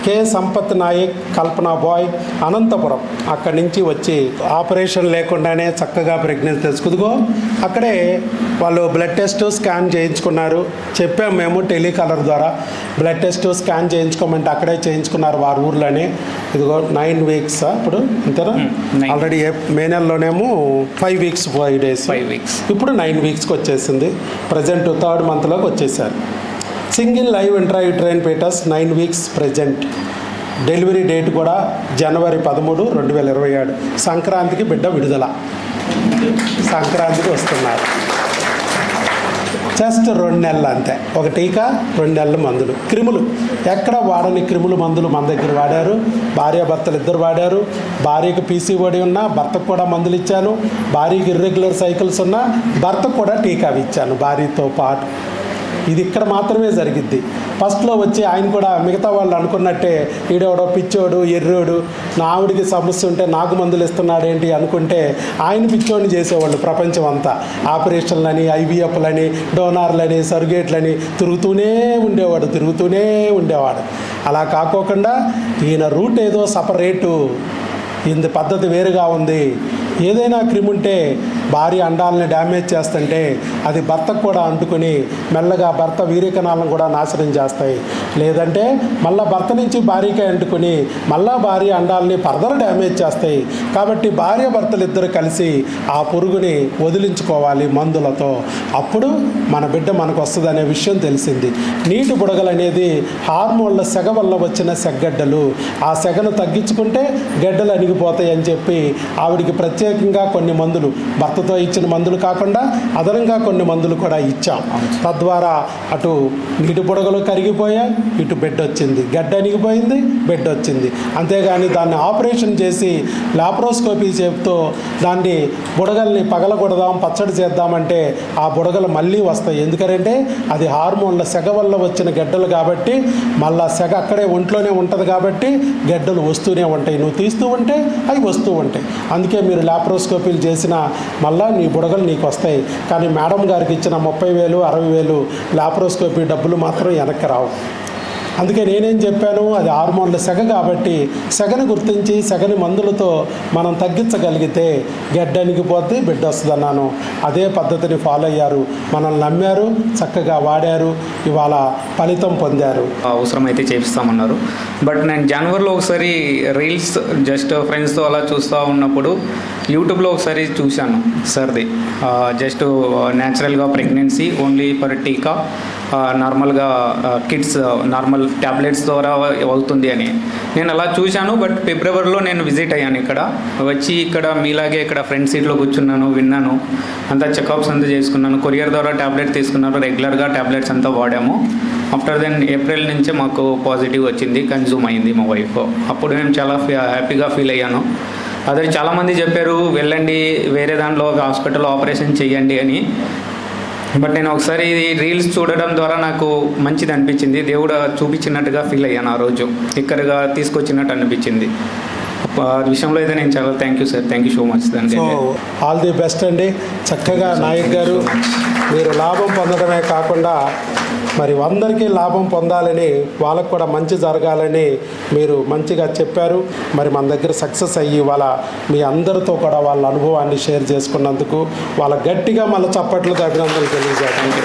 K Sampath Naik, కల్పన bye, Anantapuram. అక్కడి నుంచి వచ్చి ఆపరేషన్ లేకుండానే చక్కగా ప్రెగ్నెన్సీ తెలుసుకుదిగో అక్కడే వాళ్ళు బ్లడ్ టెస్ట్ స్కాన్ చేయించుకున్నారు. చెప్పాము మేము టెలికాలర్ ద్వారా బ్లడ్ టెస్ట్ స్కాన్ చేయించుకోమంటే అక్కడే చేయించుకున్నారు వారి ఊర్లోనే. ఇదిగో 9 వీక్స్ ఇప్పుడు అంతేనా, ఆల్రెడీ మే నెలలోనేమో 5 వీక్స్ 5 డేస్, ఇప్పుడు 9 వీక్స్కి వచ్చేసింది. ప్రజెంట్ 3rd మంత్లోకి వచ్చేసారు. Single live intrauterine foetus 9 weeks present. Delivery date కూడా జనవరి 13, 2027. సంక్రాంతికి బిడ్డ విడుదల. సంక్రాంతికి వస్తున్నారు. జస్ట్ 2 నెలలు అంతే. ఒక టీకా, 2 నెలల మందులు. క్రిములు ఎక్కడ వాడని క్రిములు మందులు మన దగ్గర వాడారు. భార్యాభర్తలు ఇద్దరు వాడారు. భార్యకు పీసీఓడి ఉన్నా భర్తకు కూడా మందులు ఇచ్చాను. భార్యకి ఇర్రెగ్యులర్ సైకిల్స్ ఉన్నా భర్తకు కూడా టీకా ఇచ్చాను భార్యతో పాటు. ఇది ఇక్కడ మాత్రమే జరిగిద్ది. ఫస్ట్లో వచ్చి ఆయన కూడా మిగతా వాళ్ళు అనుకున్నట్టే ఈడెవడో పిచ్చోడు ఎర్రోడు, నా ఆవిడికి సమస్య ఉంటే నాకు మందులు ఇస్తున్నాడేంటి అనుకుంటే ఆయన పిచ్చోడిని చేసేవాళ్ళు ప్రపంచం అంతా. ఆపరేషన్లని, ఐవీఎఫ్లని, డోనార్లని, సర్గేట్లని తిరుగుతూనే ఉండేవాడు. అలా కాకోకుండా ఈయన రూట్ ఏదో సపరేటు, ఈయన పద్ధతి వేరుగా ఉంది. ఏదైనా క్రిమి ఉంటే భార్య అండాలని డ్యామేజ్ చేస్తుంటే అది భర్తకు కూడా అంటుకొని మెల్లగా భర్త వీర్యకణాలను కూడా నాశనం చేస్తాయి. లేదంటే మళ్ళీ భర్త నుంచి భార్యకే అంటుకొని మళ్ళా భార్య అండాలని ఫర్దర్ డ్యామేజ్ చేస్తాయి. కాబట్టి భార్య భర్తలు ఇద్దరు కలిసి ఆ పురుగుని వదిలించుకోవాలి మందులతో. అప్పుడు మన బిడ్డ మనకు వస్తుంది అనే విషయం తెలిసింది. నీటి బుడగలు అనేది హార్మోన్ల సెగ వల్ల వచ్చిన సెగ్గడ్డలు. ఆ సెగను తగ్గించుకుంటే గడ్డలు అణిగిపోతాయి అని చెప్పి ఆవిడికి ప్రత్యేకంగా కొన్ని మందులు, భర్తతో ఇచ్చిన మందులు కాకుండా అదనంగా కొన్ని మందులు కూడా ఇచ్చాం. తద్వారా అటు నీటి బుడగలు కరిగిపోయాయి, ఇటు బెడ్ వచ్చింది, గడ్డ అణిగిపోయింది, బెడ్ వచ్చింది. అంతేగాని దాన్ని ఆపరేషన్ చేసి లాప్రోస్కోపీ చేపుతో దాన్ని బుడగల్ని పగలగొడదాం, పచ్చడి చేద్దామంటే ఆ బుడగలు మళ్ళీ వస్తాయి. ఎందుకంటే అది హార్మోన్ల సెగ వల్ల వచ్చిన గడ్డలు కాబట్టి, మళ్ళా సెగ అక్కడే ఒంట్లోనే ఉంటుంది కాబట్టి గడ్డలు వస్తూనే ఉంటాయి. నువ్వు తీస్తూ ఉంటే అవి వస్తూ ఉంటాయి. అందుకే మీరు లాప్రోస్కోపీలు చేసిన మళ్ళా నీ బుడగలు నీకు వస్తాయి. కానీ మేడం గారికి ఇచ్చిన 30,000, 60,000 లాప్రోస్కోపీ డబ్బులు మాత్రం వెనక్కి రావు. అందుకే నేనేం చెప్పాను, అది హార్మోన్ల సెగ కాబట్టి సెగను గుర్తించి సెగని మందులతో మనం తగ్గించగలిగితే గడ్డానికి పోతే బిడ్డ వస్తుంది అన్నాను. అదే పద్ధతిని ఫాలో అయ్యారు, మనల్ని నమ్మారు, చక్కగా వాడారు, ఇవాళ ఫలితం పొందారు. అవసరమైతే చేపిస్తామన్నారు. బట్ నేను జనవరిలో ఒకసారి రీల్స్ జస్ట్ ఫ్రెండ్స్తో అలా చూస్తూ ఉన్నప్పుడు యూట్యూబ్లో ఒకసారి చూశాను సార్ది. జస్ట్ న్యాచురల్గా ప్రెగ్నెన్సీ ఓన్లీ ఫర్ టీకా, నార్మల్గా కిడ్స్ నార్మల్ ట్యాబ్లెట్స్ ద్వారా అవుతుంది అని నేను అలా చూశాను. బట్ ఫిబ్రవరిలో నేను విజిట్ అయ్యాను. ఇక్కడ మీలాగే ఇక్కడ ఫ్రంట్ సీట్లో కూర్చున్నాను, విన్నాను, అంతా చెకప్స్ అంతా చేసుకున్నాను. కొరియర్ ద్వారా ట్యాబ్లెట్ తీసుకున్నాను, రెగ్యులర్గా ట్యాబ్లెట్స్ అంతా వాడాము. ఆఫ్టర్ దెన్ ఏప్రిల్ నుంచే మాకు పాజిటివ్ వచ్చింది, కన్జ్యూమ్ అయింది మా వైఫ్. అప్పుడు నేను చాలా హ్యాపీగా ఫీల్ అయ్యాను. అదే చాలామంది చెప్పారు వెళ్ళండి వేరే దాంట్లో హాస్పిటల్లో ఆపరేషన్ చేయండి అని. బట్ నేను ఒకసారి రీల్స్ చూడడం ద్వారా నాకు మంచిది అనిపించింది. దేవుడు చూపించినట్టుగా ఫీల్ అయ్యాను. ఆ రోజు ఇక్కడగా తీసుకొచ్చినట్టు అనిపించింది. ఆ విషయంలో అయితే నేను చాలా thank you sir, thank you so much. So all the best అండి. చక్కగా నాయక్ గారు మీరు లాభం పొందడమే కాకుండా మరి అందరికీ లాభం పొందాలని, వాళ్ళకు కూడా మంచి జరగాలని మీరు మంచిగా చెప్పారు. మరి మన దగ్గర సక్సెస్ అయ్యి వాళ్ళ మీ అందరితో కూడా వాళ్ళ అనుభవాన్ని షేర్ చేసుకున్నందుకు వాళ్ళ గట్టిగా మళ్ళీ చప్పట్లతో అభినందనలు తెలియజేయడానికి